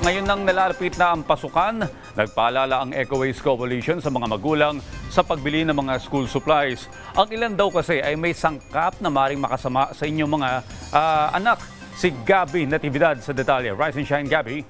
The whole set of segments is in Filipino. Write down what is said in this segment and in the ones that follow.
Ngayon nang nalalapit na ang pasukan, nagpaalala ang Eco Waste Coalition sa mga magulang sa pagbili ng mga school supplies. Ang ilan daw kasi ay may sangkap na maring makasama sa inyong mga anak. Si Gabby Natividad sa detalye. Rise and shine, Gabby.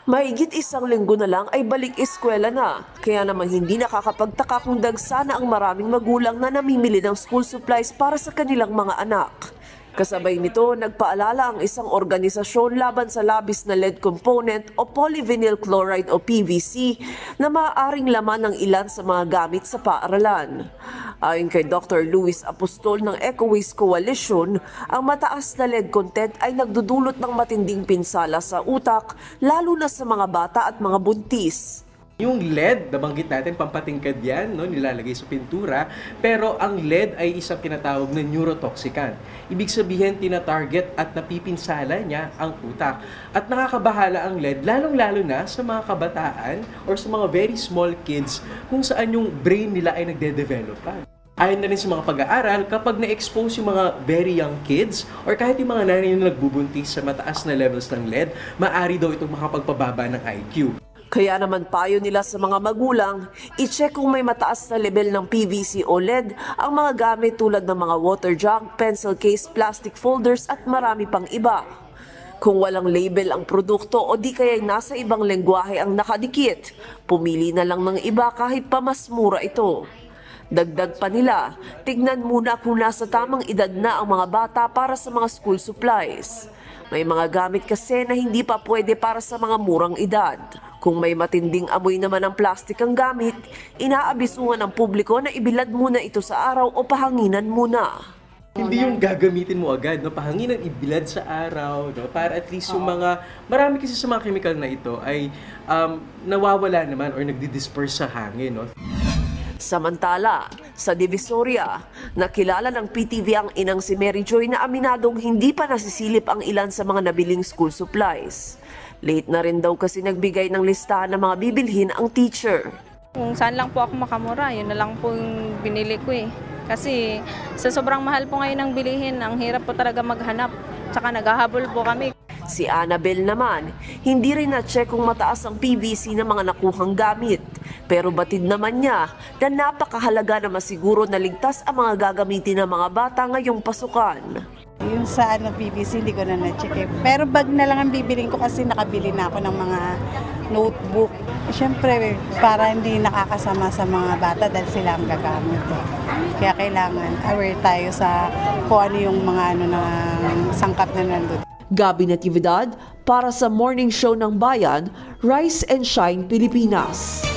Mahigit isang linggo na lang ay balik eskwela na. Kaya naman hindi nakakapagtaka kung dagsana ang maraming magulang na namimili ng school supplies para sa kanilang mga anak. Kasabay nito, nagpaalala ang isang organisasyon laban sa labis na lead component o polyvinyl chloride o PVC na maaaring laman ng ilan sa mga gamit sa paaralan. Ayon kay Dr. Luis Apostol ng Eco Waste Coalition, ang mataas na lead content ay nagdudulot ng matinding pinsala sa utak, lalo na sa mga bata at mga buntis. Yung lead, nabanggit natin, pampatingkad yan, no, nilalagay sa pintura, pero ang lead ay isang tinatawag na neurotoxicant. Ibig sabihin, tinatarget at napipinsala niya ang utak. At nakakabahala ang lead, lalong-lalo na sa mga kabataan or sa mga very small kids kung saan yung brain nila ay nagde-develop pa. Ayon na rin sa mga pag-aaral, kapag na-expose yung mga very young kids or kahit yung mga nanay na nagbubuntis sa mataas na levels ng lead, maaari daw itong makapagpababa ng IQ. Kaya naman payo nila sa mga magulang, i-check kung may mataas na level ng PVC o lead ang mga gamit tulad ng mga water jug, pencil case, plastic folders at marami pang iba. Kung walang label ang produkto o di kaya nasa ibang lengguwahe ang nakadikit, pumili na lang ng iba kahit pa mas mura ito. Dagdag pa nila, tignan muna kung nasa tamang edad na ang mga bata para sa mga school supplies. May mga gamit kasi na hindi pa pwede para sa mga murang edad. Kung may matinding amoy naman ng plastik ang gamit, inaabisuhan ng publiko na ibilad muna ito sa araw o pahanginan muna. Hindi yung gagamitin mo agad, no? Pahanginan, ibilad sa araw, no? Para at least yung mga, marami kasi sa mga chemical na ito ay nawawala naman or nagdi-disperse sa hangin. No? Samantala, sa Divisoria, nakilala ng PTV ang inang si Mary Joy na aminadong hindi pa nasisilip ang ilan sa mga nabiling school supplies. Late na rin daw kasi nagbigay ng listahan ng mga bibilhin ang teacher. Kung saan lang po ako makamura, yun na lang po yung binili ko eh. Kasi sa sobrang mahal po ngayon ng bilihin, ang hirap po talaga maghanap. Tsaka naghahabol po kami. Si Annabel naman, hindi rin na-check kung mataas ang PVC ng mga nakuhang gamit. Pero batid naman niya na napakahalaga na masiguro na ligtas ang mga gagamitin ng mga bata ngayong pasukan. Yung sa PVC, hindi ko na na-check eh. Pero bag na lang ang bibiling ko kasi nakabili na ako ng mga notebook. Siyempre, para hindi nakakasama sa mga bata dahil sila ang gagamit. Kaya kailangan aware tayo sa kung ano yung mga sangkap na nandun. Gabby Natividad para sa Morning Show ng Bayan, Rise and Shine Pilipinas.